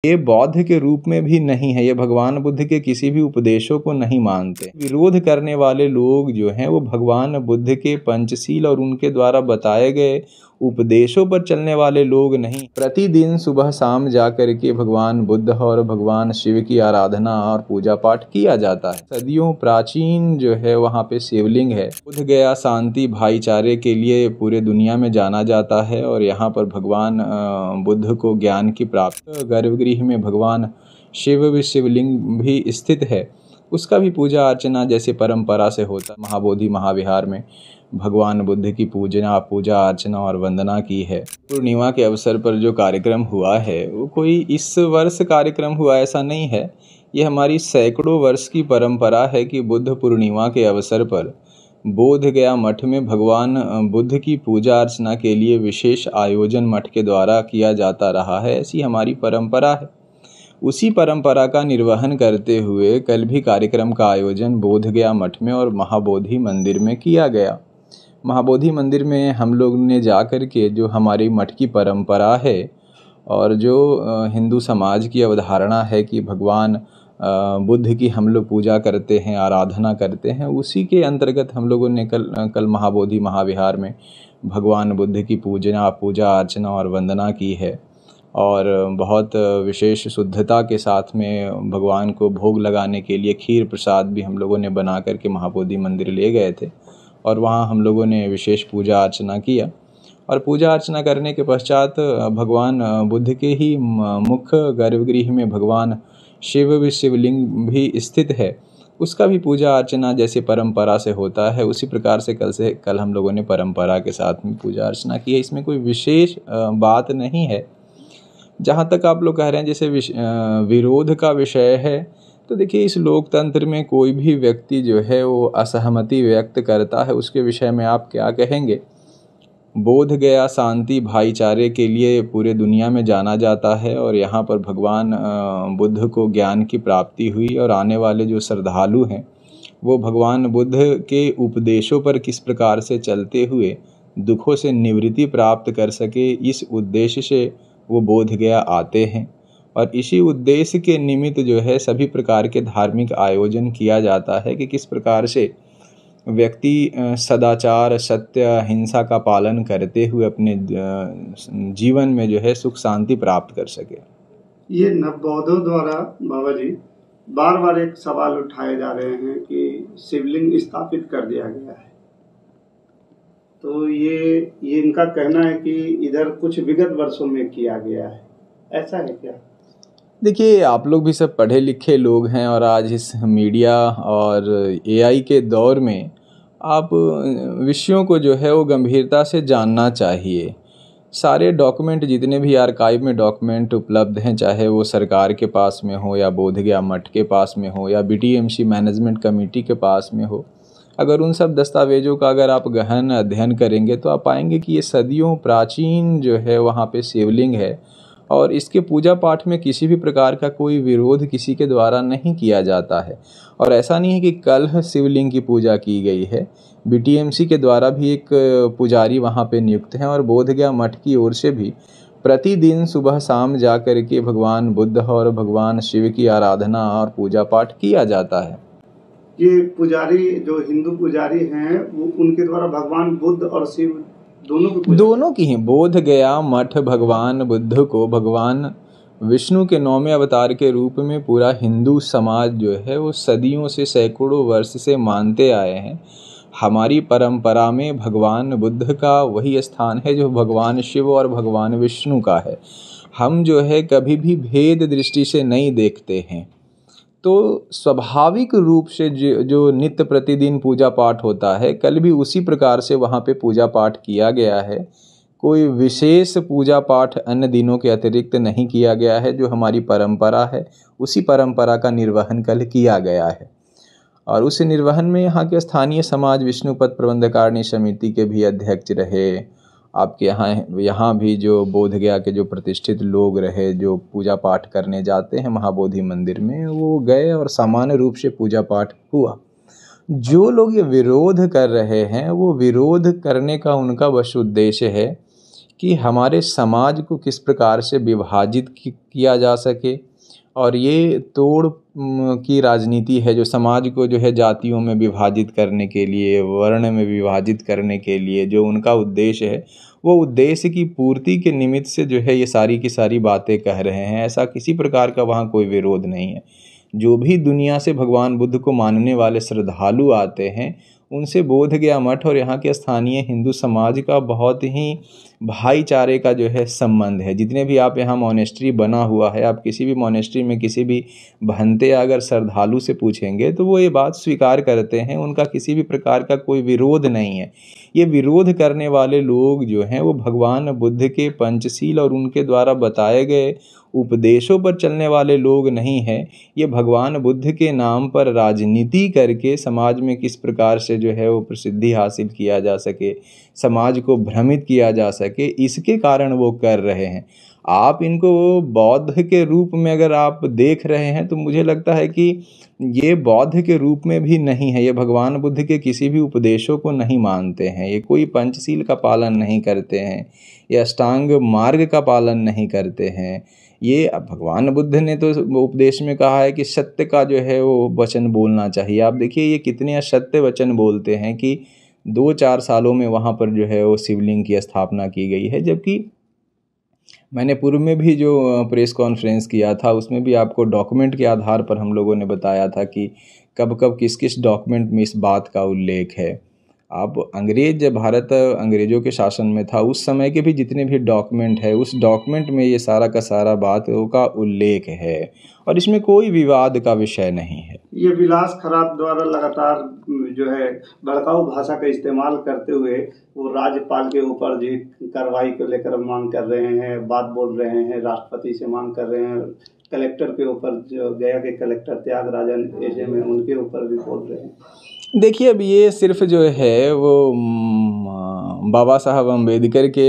ये बौद्ध के रूप में भी नहीं है, ये भगवान बुद्ध के किसी भी उपदेशों को नहीं मानते। विरोध करने वाले लोग जो हैं वो भगवान बुद्ध के पंचशील और उनके द्वारा बताए गए उपदेशों पर चलने वाले लोग नहीं। प्रतिदिन सुबह शाम जाकर के भगवान बुद्ध और भगवान शिव की आराधना और पूजा पाठ किया जाता है। सदियों प्राचीन जो है वहाँ पे शिवलिंग है। बुद्ध गया शांति भाईचारे के लिए पूरे दुनिया में जाना जाता है और यहाँ पर भगवान बुद्ध को ज्ञान की प्राप्ति। गर्भगृह में भगवान शिवलिंग भी स्थित है, उसका भी पूजा अर्चना जैसे परंपरा से होता है। महाबोधि महाविहार में भगवान बुद्ध की पूजा अर्चना और वंदना की है। पूर्णिमा के अवसर पर जो कार्यक्रम हुआ है वो कोई इस वर्ष कार्यक्रम हुआ ऐसा नहीं है, ये हमारी सैकड़ों वर्ष की परंपरा है कि बुद्ध पूर्णिमा के अवसर पर बोध गया मठ में भगवान बुद्ध की पूजा अर्चना के लिए विशेष आयोजन मठ के द्वारा किया जाता रहा है, ऐसी हमारी परंपरा है। उसी परंपरा का निर्वहन करते हुए कल भी कार्यक्रम का आयोजन बोध गया मठ में और महाबोधि मंदिर में किया गया। महाबोधि मंदिर में हम लोग ने जाकर के जो हमारी मठ की परंपरा है और जो हिंदू समाज की अवधारणा है कि भगवान बुद्ध की हम लोग पूजा करते हैं, आराधना करते हैं, उसी के अंतर्गत हम लोगों ने कल महाबोधि महाविहार में भगवान बुद्ध की पूजा अर्चना और वंदना की है और बहुत विशेष शुद्धता के साथ में भगवान को भोग लगाने के लिए खीर प्रसाद भी हम लोगों ने बना करके महाबोधि मंदिर ले गए थे और वहाँ हम लोगों ने विशेष पूजा अर्चना किया। और पूजा अर्चना करने के पश्चात भगवान बुद्ध के ही मुख्य गर्भगृह में भगवान शिवलिंग भी स्थित है, उसका भी पूजा अर्चना जैसे परंपरा से होता है उसी प्रकार से कल हम लोगों ने परंपरा के साथ में पूजा अर्चना की है। इसमें कोई विशेष बात नहीं है। जहाँ तक आप लोग कह रहे हैं जैसे विरोध का विषय है, तो देखिए इस लोकतंत्र में कोई भी व्यक्ति जो है वो असहमति व्यक्त करता है, उसके विषय में आप क्या कहेंगे। बोध गया शांति भाईचारे के लिए पूरे दुनिया में जाना जाता है और यहाँ पर भगवान बुद्ध को ज्ञान की प्राप्ति हुई और आने वाले जो श्रद्धालु हैं वो भगवान बुद्ध के उपदेशों पर किस प्रकार से चलते हुए दुखों से निवृत्ति प्राप्त कर सके, इस उद्देश्य से वो बोध गया आते हैं और इसी उद्देश्य के निमित्त जो है सभी प्रकार के धार्मिक आयोजन किया जाता है कि किस प्रकार से व्यक्ति सदाचार, सत्य, हिंसा का पालन करते हुए अपने जीवन में जो है सुख शांति प्राप्त कर सके। ये नवबौद्धों द्वारा बाबा जी बार बार एक सवाल उठाए जा रहे हैं कि शिवलिंग स्थापित कर दिया गया है, तो ये इनका कहना है कि इधर कुछ विगत वर्षों में किया गया है, ऐसा है क्या? देखिए आप लोग भी सब पढ़े लिखे लोग हैं और आज इस मीडिया और एआई के दौर में आप विषयों को जो है वो गंभीरता से जानना चाहिए। सारे डॉक्यूमेंट जितने भी आर्काइव में डॉक्यूमेंट उपलब्ध हैं, चाहे वो सरकार के पास में हो या बोध गया मठ के पास में हो या बीटीएमसी मैनेजमेंट कमेटी के पास में हो, अगर उन सब दस्तावेजों का अगर आप गहन अध्ययन करेंगे तो आप पाएंगे कि ये सदियों प्राचीन जो है वहाँ पे शिवलिंग है और इसके पूजा पाठ में किसी भी प्रकार का कोई विरोध किसी के द्वारा नहीं किया जाता है। और ऐसा नहीं है कि कल शिवलिंग की पूजा की गई है, बीटीएमसी के द्वारा भी एक पुजारी वहाँ पे नियुक्त हैं और बोध गया मठ की ओर से भी प्रतिदिन सुबह शाम जा कर के भगवान बुद्ध और भगवान शिव की आराधना और पूजा पाठ किया जाता है। ये पुजारी जो हिंदू पुजारी हैं वो उनके द्वारा भगवान बुद्ध और शिव दोनों की ही बोध गया मठ भगवान बुद्ध को भगवान विष्णु के 9वें अवतार के रूप में पूरा हिंदू समाज जो है वो सदियों से सैकड़ों वर्ष से मानते आए हैं। हमारी परंपरा में भगवान बुद्ध का वही स्थान है जो भगवान शिव और भगवान विष्णु का है। हम जो है कभी भी भेद दृष्टि से नहीं देखते हैं, तो स्वाभाविक रूप से जो नित्य प्रतिदिन पूजा पाठ होता है कल भी उसी प्रकार से वहाँ पे पूजा पाठ किया गया है। कोई विशेष पूजा पाठ अन्य दिनों के अतिरिक्त नहीं किया गया है। जो हमारी परंपरा है उसी परंपरा का निर्वहन कल किया गया है और उस निर्वहन में यहाँ के स्थानीय समाज विष्णुपद प्रबंधकारिणी समिति के भी अध्यक्ष रहे। आपके यहाँ भी जो बोध गया के जो प्रतिष्ठित लोग रहे जो पूजा पाठ करने जाते हैं महाबोधि मंदिर में, वो गए और सामान्य रूप से पूजा पाठ हुआ। जो लोग ये विरोध कर रहे हैं वो विरोध करने का उनका बस उद्देश्य है कि हमारे समाज को किस प्रकार से विभाजित किया जा सके। और ये तोड़ की राजनीति है जो समाज को जो है जातियों में विभाजित करने के लिए, वर्ण में विभाजित करने के लिए जो उनका उद्देश्य है, वो उद्देश्य की पूर्ति के निमित्त से जो है ये सारी की सारी बातें कह रहे हैं। ऐसा किसी प्रकार का वहाँ कोई विरोध नहीं है। जो भी दुनिया से भगवान बुद्ध को मानने वाले श्रद्धालु आते हैं, उनसे बोधगया मठ और यहाँ के स्थानीय हिंदू समाज का बहुत ही भाईचारे का जो है संबंध है। जितने भी आप यहाँ मोनेस्ट्री बना हुआ है, आप किसी भी मोनेस्ट्री में किसी भी भंते या अगर श्रद्धालु से पूछेंगे तो वो ये बात स्वीकार करते हैं, उनका किसी भी प्रकार का कोई विरोध नहीं है। ये विरोध करने वाले लोग जो हैं वो भगवान बुद्ध के पंचशील और उनके द्वारा बताए गए उपदेशों पर चलने वाले लोग नहीं हैं। ये भगवान बुद्ध के नाम पर राजनीति करके समाज में किस प्रकार से जो है वो प्रसिद्धि हासिल किया जा सके, समाज को भ्रमित किया जा सके, इसके कारण वो कर रहे हैं। आप इनको बौद्ध के रूप में अगर आप देख रहे हैं तो मुझे लगता है कि ये बौद्ध के रूप में भी नहीं है। ये भगवान बुद्ध के किसी भी उपदेशों को नहीं मानते हैं, ये कोई पंचशील का पालन नहीं करते हैं, ये अष्टांग मार्ग का पालन नहीं करते हैं। ये भगवान बुद्ध ने तो उपदेश में कहा है कि सत्य का जो है वो वचन बोलना चाहिए। आप देखिए ये कितने असत्य वचन बोलते हैं कि 2-4 सालों में वहाँ पर जो है वो शिवलिंग की स्थापना की गई है। जबकि मैंने पूर्व में भी जो प्रेस कॉन्फ्रेंस किया था उसमें भी आपको डॉक्यूमेंट के आधार पर हम लोगों ने बताया था कि कब कब किस किस डॉक्यूमेंट में इस बात का उल्लेख है। आप जब भारत अंग्रेज़ों के शासन में था उस समय के भी जितने भी डॉक्यूमेंट है उस डॉक्यूमेंट में ये सारा का सारा बातों का उल्लेख है और इसमें कोई विवाद का विषय नहीं है। ये विलास खरात द्वारा लगातार जो है भड़काऊ भाषा का इस्तेमाल करते हुए वो राज्यपाल के ऊपर जी कार्रवाई को लेकर मांग कर रहे हैं, बात बोल रहे हैं, राष्ट्रपति से मांग कर रहे हैं, कलेक्टर के ऊपर जो गया के कलेक्टर त्यागराजन एजे में उनके ऊपर भी बोल रहे हैं। देखिए अब ये सिर्फ जो है वो बाबा साहब अम्बेडकर के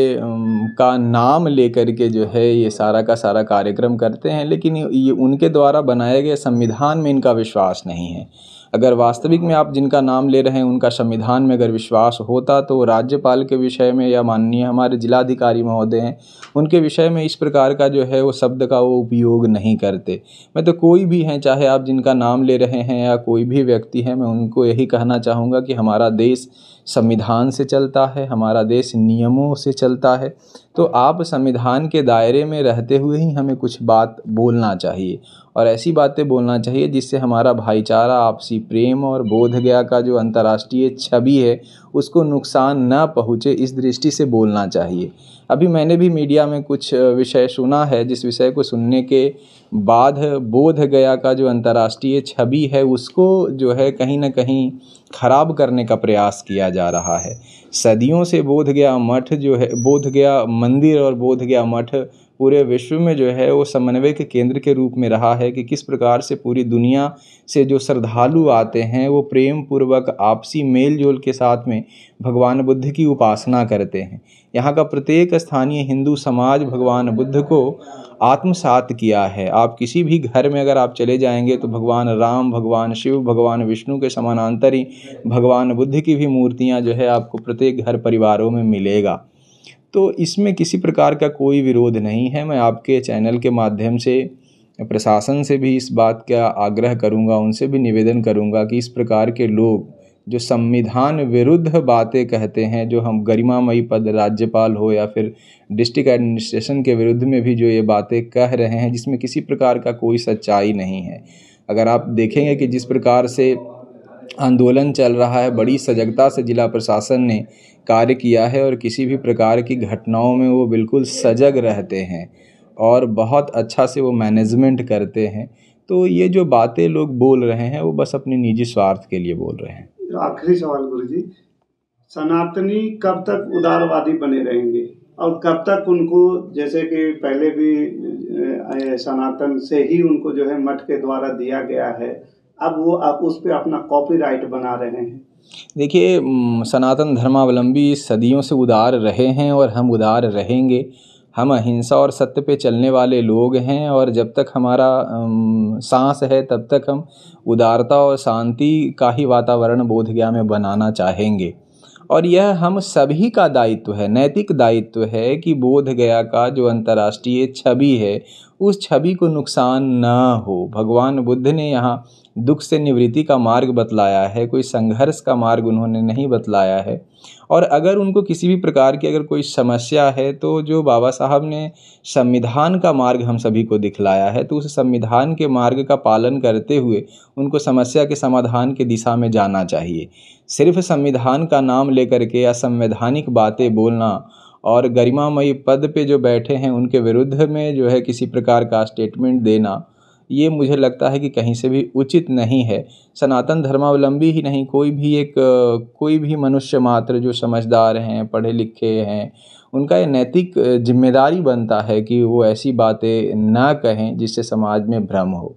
का नाम लेकर के जो है ये सारा का सारा कार्यक्रम करते हैं, लेकिन ये उनके द्वारा बनाए गए संविधान में इनका विश्वास नहीं है। अगर वास्तविक में आप जिनका नाम ले रहे हैं उनका संविधान में अगर विश्वास होता तो राज्यपाल के विषय में या माननीय हमारे जिलाधिकारी महोदय हैं उनके विषय में इस प्रकार का जो है वो शब्द का वो उपयोग नहीं करते। मैं तो कोई भी हैं, चाहे आप जिनका नाम ले रहे हैं या कोई भी व्यक्ति है, मैं उनको यही कहना चाहूँगा कि हमारा देश संविधान से चलता है, हमारा देश नियमों से चलता है। तो आप संविधान के दायरे में रहते हुए ही हमें कुछ बात बोलना चाहिए और ऐसी बातें बोलना चाहिए जिससे हमारा भाईचारा, आपसी प्रेम और बोधगया का जो अंतर्राष्ट्रीय छवि है उसको नुकसान न पहुँचे, इस दृष्टि से बोलना चाहिए। अभी मैंने भी मीडिया में कुछ विषय सुना है जिस विषय को सुनने के बाद बोधगया का जो अंतर्राष्ट्रीय छवि है उसको जो है कहीं ना कहीं खराब करने का प्रयास किया जा रहा है। सदियों से बोधगया मठ जो है, बोधगया मंदिर और बोधगया मठ पूरे विश्व में जो है वो समन्वय के केंद्र के रूप में रहा है कि किस प्रकार से पूरी दुनिया से जो श्रद्धालु आते हैं वो प्रेम पूर्वक आपसी मेल जोल के साथ में भगवान बुद्ध की उपासना करते हैं। यहाँ का प्रत्येक स्थानीय हिंदू समाज भगवान बुद्ध को आत्मसात किया है। आप किसी भी घर में अगर आप चले जाएंगे तो भगवान राम, भगवान शिव, भगवान विष्णु के समानांतर ही भगवान बुद्ध की भी मूर्तियाँ जो है आपको प्रत्येक घर परिवारों में मिलेगा। तो इसमें किसी प्रकार का कोई विरोध नहीं है। मैं आपके चैनल के माध्यम से प्रशासन से भी इस बात का आग्रह करूंगा, उनसे भी निवेदन करूंगा कि इस प्रकार के लोग जो संविधान विरुद्ध बातें कहते हैं, जो हम गरिमामयी पद राज्यपाल हो या फिर डिस्ट्रिक्ट एडमिनिस्ट्रेशन के विरुद्ध में भी जो ये बातें कह रहे हैं जिसमें किसी प्रकार का कोई सच्चाई नहीं है। अगर आप देखेंगे कि जिस प्रकार से आंदोलन चल रहा है, बड़ी सजगता से जिला प्रशासन ने कार्य किया है और किसी भी प्रकार की घटनाओं में वो बिल्कुल सजग रहते हैं और बहुत अच्छा से वो मैनेजमेंट करते हैं। तो ये जो बातें लोग बोल रहे हैं वो बस अपने निजी स्वार्थ के लिए बोल रहे हैं। आखिरी सवाल गुरुजी, सनातनी कब तक उदारवादी बने रहेंगे और कब तक उनको, जैसे कि पहले भी सनातन से ही उनको जो है मठ के द्वारा दिया गया है, अब वो उस पर अपना कॉपीराइट बना रहे हैं? देखिए, सनातन धर्मावलंबी सदियों से उदार रहे हैं और हम उदार रहेंगे। हम अहिंसा और सत्य पे चलने वाले लोग हैं और जब तक हमारा सांस है तब तक हम उदारता और शांति का ही वातावरण बोधगया में बनाना चाहेंगे। और यह हम सभी का दायित्व है, नैतिक दायित्व है कि बोध गया का जो अंतर्राष्ट्रीय छवि है उस छवि को नुकसान न हो। भगवान बुद्ध ने यहाँ दुख से निवृत्ति का मार्ग बतलाया है, कोई संघर्ष का मार्ग उन्होंने नहीं बतलाया है। और अगर उनको किसी भी प्रकार की अगर कोई समस्या है तो जो बाबा साहब ने संविधान का मार्ग हम सभी को दिखलाया है, तो उस संविधान के मार्ग का पालन करते हुए उनको समस्या के समाधान की दिशा में जाना चाहिए। सिर्फ संविधान का नाम लेकर के असंवैधानिक बातें बोलना और गरिमामयी पद पे जो बैठे हैं उनके विरुद्ध में जो है किसी प्रकार का स्टेटमेंट देना, ये मुझे लगता है कि कहीं से भी उचित नहीं है। सनातन धर्मावलंबी ही नहीं, कोई भी मनुष्य मात्र जो समझदार हैं, पढ़े लिखे हैं, उनका ये नैतिक जिम्मेदारी बनता है कि वो ऐसी बातें ना कहें जिससे समाज में भ्रम हो।